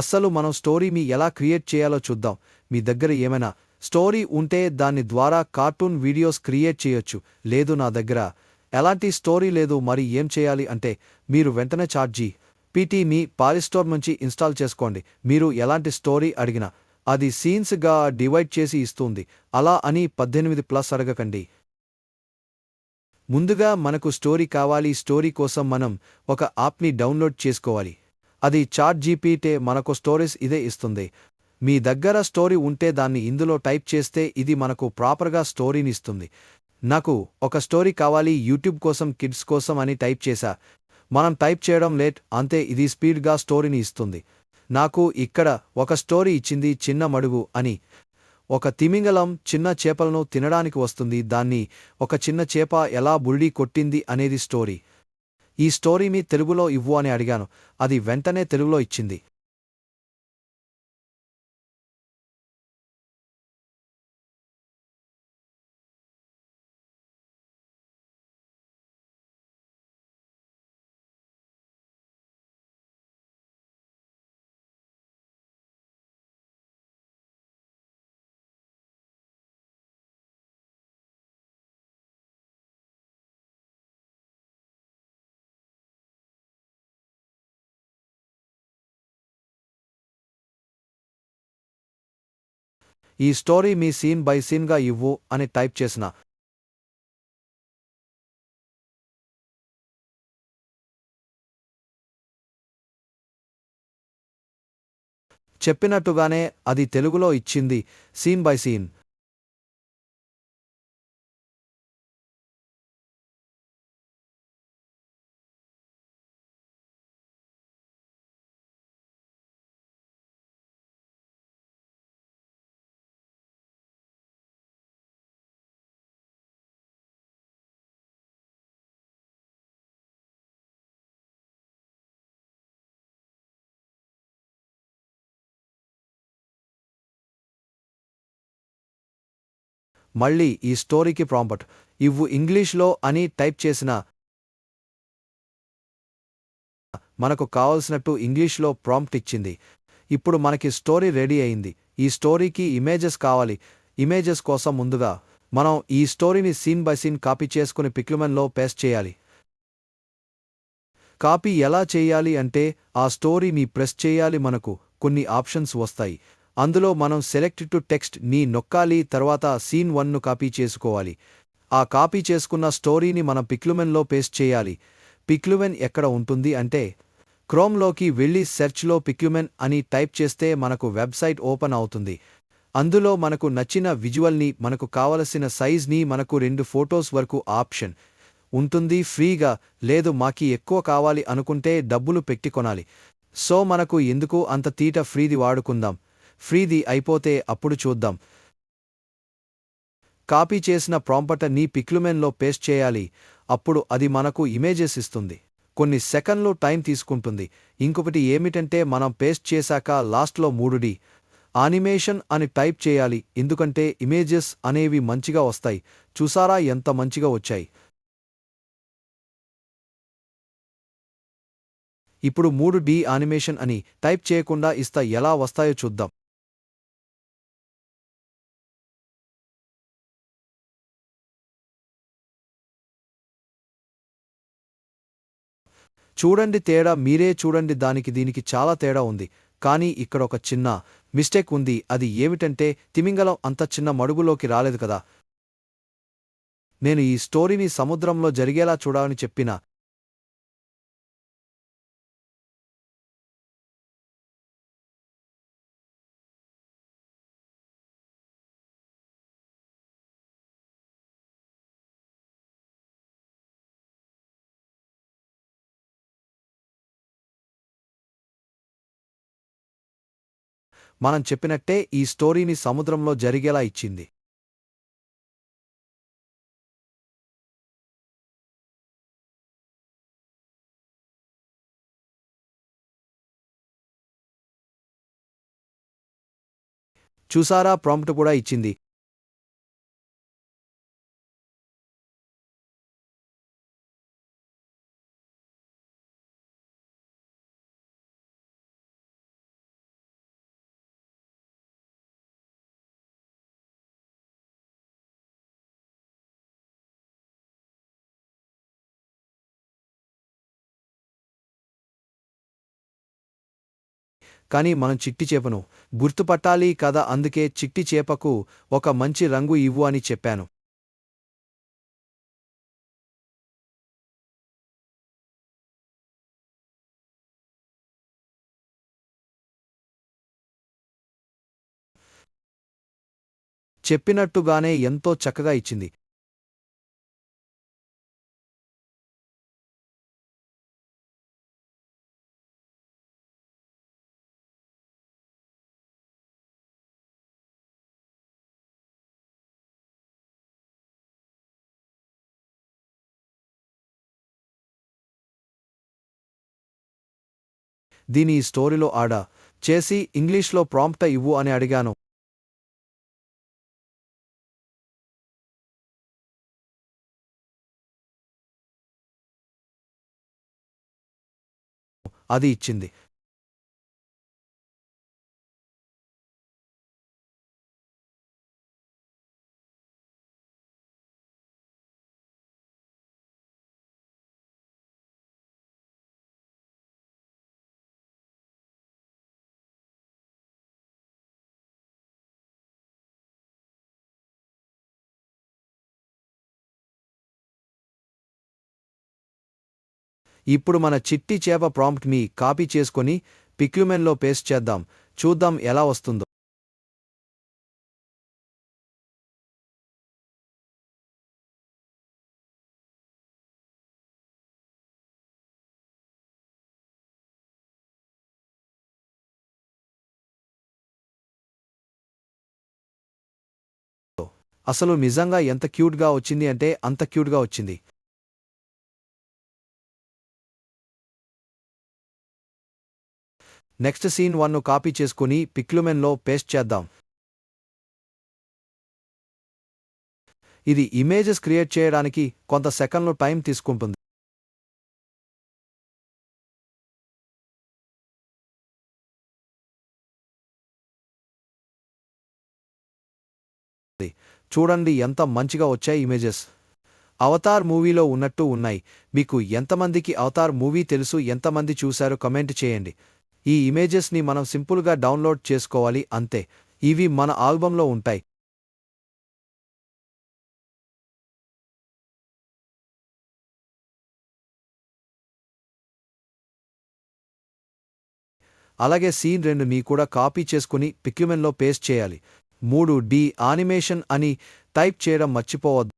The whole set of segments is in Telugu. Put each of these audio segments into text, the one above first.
అస్సలు మనం స్టోరీ మీ ఎలా క్రియేట్ చేయాలో చూద్దాం. మీ దగ్గర ఏమైనా స్టోరీ ఉంటే దాని ద్వారా కార్టూన్ వీడియోస్ క్రియేట్ చేయొచ్చు. లేదు నా దగ్గర ఎలాంటి స్టోరీ లేదు, మరి ఏం చేయాలి అంటే మీరు వెంటనే చాట్‌జీపీటీ మీ ప్లేస్టోర్ నుంచి ఇన్‌స్టాల్ చేసుకోండి. మీరు ఎలాంటి స్టోరీ అడిగినా అది సీన్స్‌గా డివైడ్ చేసి ఇస్తుంది. అలా అని 18+ అడగకండి. ముందుగా మనకు స్టోరీ కావాలి. స్టోరీ కోసం మనం ఒక యాప్‌ని డౌన్‌లోడ్ చేసుకోవాలి. అది చాట్‌జీపీటీ మనకు స్టోరీస్ ఇదే ఇస్తుంది. మీ దగ్గర స్టోరీ ఉంటే దాన్ని ఇందులో టైప్ చేస్తే ఇది మనకు ప్రాపర్‌గా స్టోరీని ఇస్తుంది. నాకు ఒక స్టోరీ కావాలి యూట్యూబ్ కోసం, కిడ్స్ కోసం అని టైప్ చేశా. మనం టైప్ చేయడం లేట్ అంతే, ఇది స్పీడ్‌గా స్టోరీని ఇస్తుంది. నాకు ఇక్కడ ఒక స్టోరీ ఇచ్చింది, చిన్న మడుగు అని. ఒక తిమింగలం చిన్న చేపలను తినడానికి వస్తుంది. దాన్ని ఒక చిన్న చేప ఎలా బురిడి కొట్టింది అనేది స్టోరీ. ఈ స్టోరీని తెలుగులో ఇవ్వు అని అడిగాను. అది వెంటనే తెలుగులో ఇచ్చింది. ఈ స్టోరీ మీ సీన్ బై సీన్‌గా ఇవ్వు అని టైప్ చేసిన చెప్పినట్టుగానే అది తెలుగులో ఇచ్చింది, సీన్ బై సీన్. మళ్ళీ ఈ స్టోరీకి ప్రాంప్ట్ ఇవ్వు ఇంగ్లీష్‌లో అని టైప్ చేసిన మనకు కావలసినట్టు ఇంగ్లీష్‌లో ప్రాంప్ట్ ఇచ్చింది. ఇప్పుడు మనకి స్టోరీ రెడీ అయింది. ఈ స్టోరీకి ఇమేజెస్ కావాలి. ఇమేజెస్ కోసం ముందుగా మనం ఈ స్టోరీని సీన్ బై సీన్ కాపీ చేసుకుని పిక్లుమెన్‌లో పేస్ట్ చేయాలి. కాపీ ఎలా చేయాలి అంటే ఆ స్టోరీని ప్రెస్ చేయాలి. మనకు కొన్ని ఆప్షన్స్ వస్తాయి. అందులో మనం సెలెక్ట్ టు టెక్స్ట్ ని నొక్కాలి. తర్వాత సీన్ 1ను కాపీ చేసుకోవాలి. ఆ కాపీ చేసుకున్న స్టోరీని మనం పిక్లుమెన్‌లో పేస్ట్ చేయాలి. పిక్లుమెన్ ఎక్కడ ఉంటుంది అంటే క్రోమ్‌లోకి వెళ్లి సెర్చ్‌లో పిక్లుమెన్ అని టైప్ చేస్తే మనకు వెబ్సైట్ ఓపెన్ అవుతుంది. అందులో మనకు నచ్చిన విజువల్‌ని, మనకు కావలసిన సైజ్‌ని, మనకు 2 ఫోటోస్ వరకు ఆప్షన్ ఉంటుంది ఫ్రీగా. లేదు మాకి ఎక్కువ కావాలి అనుకుంటే డబ్బులు పెట్టి కొనాలి. సో మనకు ఎందుకు అంత తీట, ఫ్రీది వాడుకుందాం. ఫ్రీది అయిపోతే అప్పుడు చూద్దాం. కాపీ చేసిన ప్రాంప్ట్ ని పిక్లుమెన్‌లో పేస్ట్ చేయాలి. అప్పుడు అది మనకు ఇమేజెస్ ఇస్తుంది. కొన్ని సెకన్లు టైం తీసుకుంటుంది. ఇంకొకటి ఏమిటంటే మనం పేస్ట్ చేశాక లాస్ట్లో 3D యానిమేషన్ అని టైప్ చేయాలి. ఎందుకంటే ఇమేజెస్ అనేవి మంచిగా వస్తాయి. చూసారా ఎంత మంచిగా వచ్చాయి. ఇప్పుడు 3D యానిమేషన్ అని టైప్ చేయకుండా ఇస్తా ఎలా వస్తాయో చూద్దాం. చూడండి తేడా, మీరే చూడండి. దానికి దీనికి చాలా తేడా ఉంది. కానీ ఇక్కడ ఒక చిన్న మిస్టేక్ ఉంది. అది ఏమిటంటే తిమింగలం అంత చిన్న మడుగులోకి రాలేదు కదా. నేను ఈ స్టోరీని సముద్రంలో జరిగేలా చూడాలని చెప్పినా మనం చెప్పినట్టే ఈ స్టోరీని సముద్రంలో జరిగేలా ఇచ్చింది. చూసారా ప్రాంప్ట్ కూడా ఇచ్చింది. కానీ మనం చిట్టి చేపను గుర్తుపట్టాలి కదా, అందుకే చిట్టి చేపకు ఒక మంచి రంగు ఇవ్వు అని చెప్పాను. చెప్పినట్టుగానే ఎంతో చక్కగా ఇచ్చింది. దీని ఈ స్టోరీలో చేసి ఇంగ్లీష్లో ప్రాంప్ట ఇవ్వు అని అడిగాను. అది ఇచ్చింది. ఇప్పుడు మన చిట్టి చేప ప్రాంప్ట్ మీ కాపీ చేసుకొని పిక్యుమెన్లో పేస్ట్ చేద్దాం. చూద్దాం ఎలా వస్తుందో. అసలు నిజంగా ఎంత క్యూట్గా వచ్చింది అంటే అంత క్యూట్గా వచ్చింది. నెక్స్ట్ సీన్ 1ను కాపీ చేసుకుని పిక్యుమెన్లో పేస్ట్ చేద్దాం. ఇది ఇమేజెస్ క్రియేట్ చేయడానికి కొంత సెకన్లు టైం తీసుకుంటుంది. చూడండి ఎంత మంచిగా వచ్చాయి ఇమేజెస్. అవతార్ మూవీలో ఉన్నట్టు ఉన్నాయి. మీకు ఎంతమందికి అవతార్ మూవీ తెలుసు, ఎంతమంది చూశారో కమెంట్ చేయండి. ఈ ఇమేజెస్ని మనం సింపుల్గా డౌన్లోడ్ చేసుకోవాలి అంతే. ఇవి మన ఆల్బంలో ఉంటాయి. అలాగే సీన్ 2ని కూడా కాపీ చేసుకుని పిక్యుమెన్లో పేస్ట్ చేయాలి. 3D యానిమేషన్ అని టైప్ చేయడం మర్చిపోవద్దు.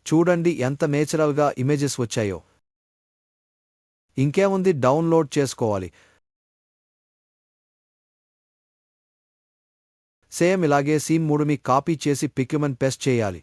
చూడండి ఎంత నేచురల్గా ఇమేజెస్ వచ్చాయో. ఇంకేముంది, డౌన్లోడ్ చేసుకోవాలి. సేమ్ ఇలాగే సీన్ 3ని కాపీ చేసి పిక్యుమెన్ పేస్ట్ చేయాలి.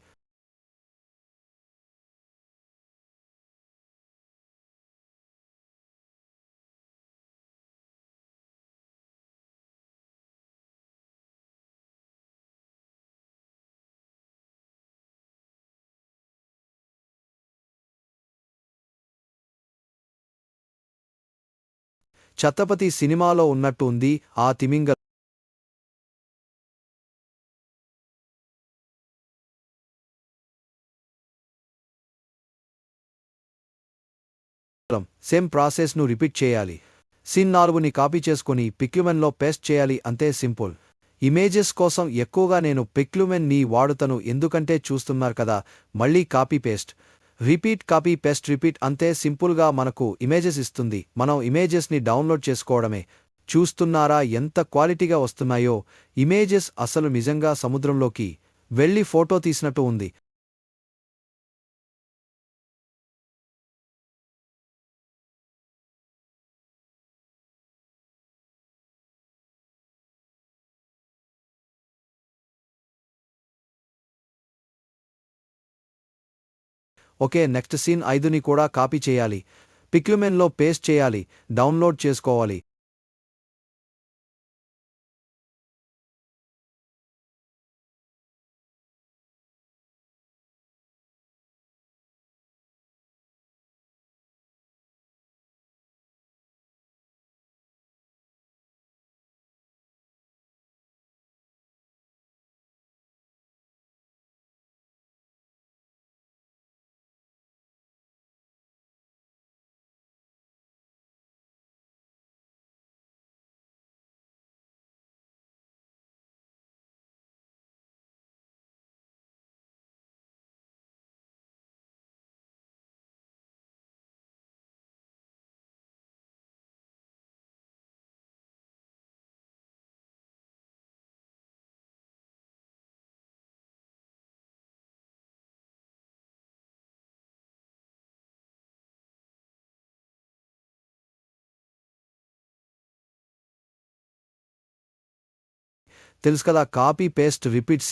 ఛత్రపతి సినిమాలో ఉన్నట్టు ఉంది ఆ తిమింగలం. సేమ్ ప్రాసెస్ను రిపీట్ చేయాలి. సీన్ 4ని కాపీ చేసుకుని పిక్యుమెన్లో పేస్ట్ చేయాలి, అంతే సింపుల్. ఇమేజెస్ కోసం ఎక్కువగా నేను పిక్యుమెన్ని వాడుతాను, ఎందుకంటే చూస్తున్నారు కదా. మళ్ళీ copy paste, repeat, copy paste, repeat, అంతే సింపుల్గా మనకు ఇమేజెస్ ఇస్తుంది. మనం ఇమేజెస్ని డౌన్లోడ్ చేసుకోవడమే. చూస్తున్నారా ఎంత క్వాలిటీగా వస్తున్నాయో. ఇమేజెస్ అసలు నిజంగా సముద్రంలోకి వెళ్ళి ఫోటో తీసినట్టు ఉంది. ఓకే, నెక్స్ట్ సీన్ 5ని కూడా కాపీ చేయాలి. పిక్యుమెన్లో పేస్ట్ చేయాలి, డౌన్లోడ్ చేసుకోవాలి. తెలుసు కదా, కాపీ పేస్ట్ రిపీట్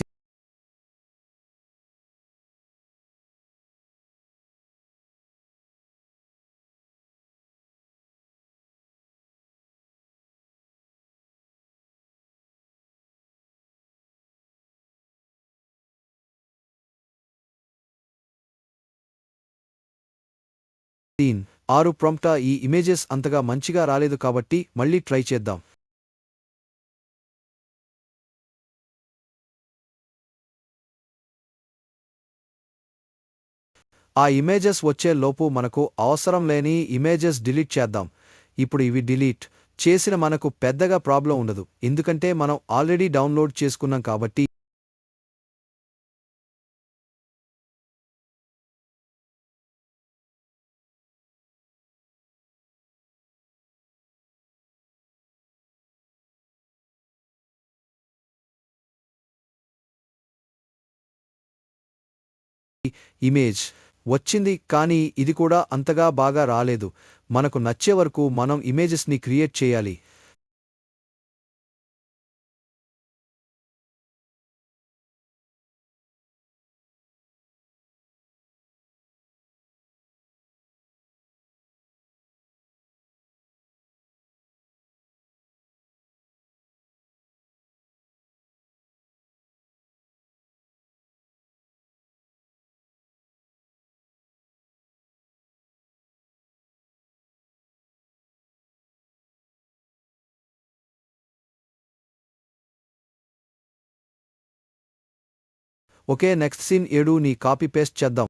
సీన్ 6 ప్రాంప్టా. ఈ ఇమేజెస్ అంతగా మంచిగా రాలేదు కాబట్టి మళ్ళీ ట్రై చేద్దాం. ఆ ఇమేజెస్ వచ్చే లోపు మనకు అవసరం లేని ఇమేజెస్ డిలీట్ చేద్దాం. ఇప్పుడు ఇవి డిలీట్ చేసిన మనకు పెద్దగా ప్రాబ్లం ఉండదు, ఎందుకంటే మనం ఆల్రెడీ డౌన్లోడ్ చేసుకున్నాం కాబట్టి. ఇమేజ్ వచ్చింది, కానీ ఇది కూడా అంతగా బాగా రాలేదు. మనకు నచ్చే వరకు మనం ఇమేజెస్ని క్రియేట్ చేయాలి. ఓకే, నెక్స్ట్ సీన్ 7ని కాపీ పేస్ట్ చేద్దాం.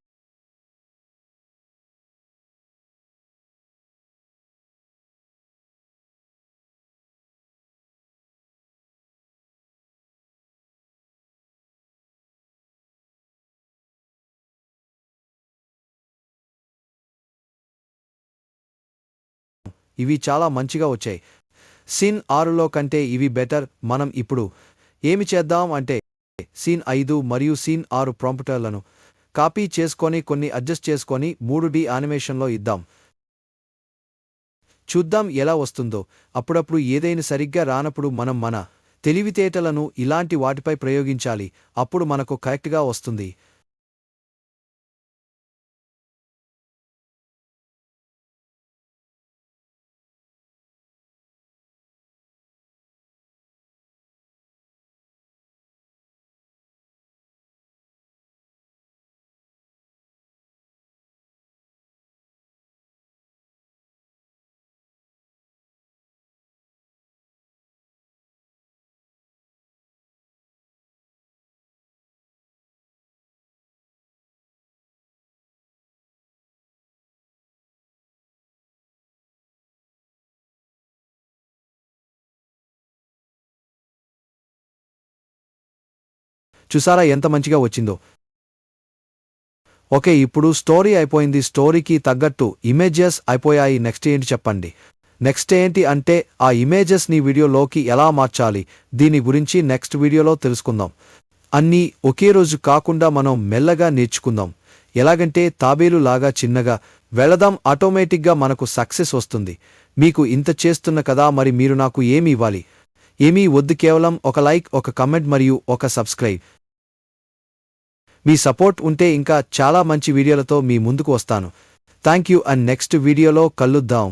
ఇవి చాలా మంచిగా వచ్చాయి. సీన్ 6లో కంటే ఇవి బెటర్. మనం ఇప్పుడు ఏమి చేద్దాం అంటే సీన్ 5 మరియు సీన్ 6 ప్రాంప్టర్లను కాపీ చేసుకొని కొన్ని అడ్జస్ట్ చేసుకొని 3D యానిమేషన్లో ఇద్దాం. చూద్దాం ఎలా వస్తుందో. అప్పుడప్పుడు ఏదైనా సరిగ్గా రానప్పుడు మనం మన తెలివితేటలను ఇలాంటి వాటిపై ప్రయోగించాలి, అప్పుడు మనకు కరెక్ట్గా వస్తుంది. చూసారా ఎంత మంచిగా వచ్చిందో. ఓకే, ఇప్పుడు స్టోరీ అయిపోయింది. స్టోరీకి తగ్గట్టు ఇమేజెస్ అయిపోయాయి. నెక్స్ట్ ఏంటి చెప్పండి. నెక్స్ట్ ఏంటి అంటే ఆ ఇమేజెస్ని వీడియోలోకి ఎలా మార్చాలి, దీని గురించి నెక్స్ట్ వీడియోలో తెలుసుకుందాం. అన్నీ ఒకే రోజు కాకుండా మనం మెల్లగా నేర్చుకుందాం. ఎలాగంటే తాబేలు లాగా చిన్నగా వెళదాం, ఆటోమేటిక్గా మనకు సక్సెస్ వస్తుంది. మీకు ఇంత చేస్తున్న కదా, మరి మీరు నాకు ఏమి ఇవ్వాలి? ఏమీ వద్దు, కేవలం ఒక లైక్, ఒక కమెంట్ మరియు ఒక సబ్స్క్రైబ్. మీ సపోర్ట్ ఉంటే ఇంకా చాలా మంచి వీడియోలతో మీ ముందుకు వస్తాను. థ్యాంక్ యూ, అండ్ నెక్స్ట్ వీడియోలో కలుద్దాం.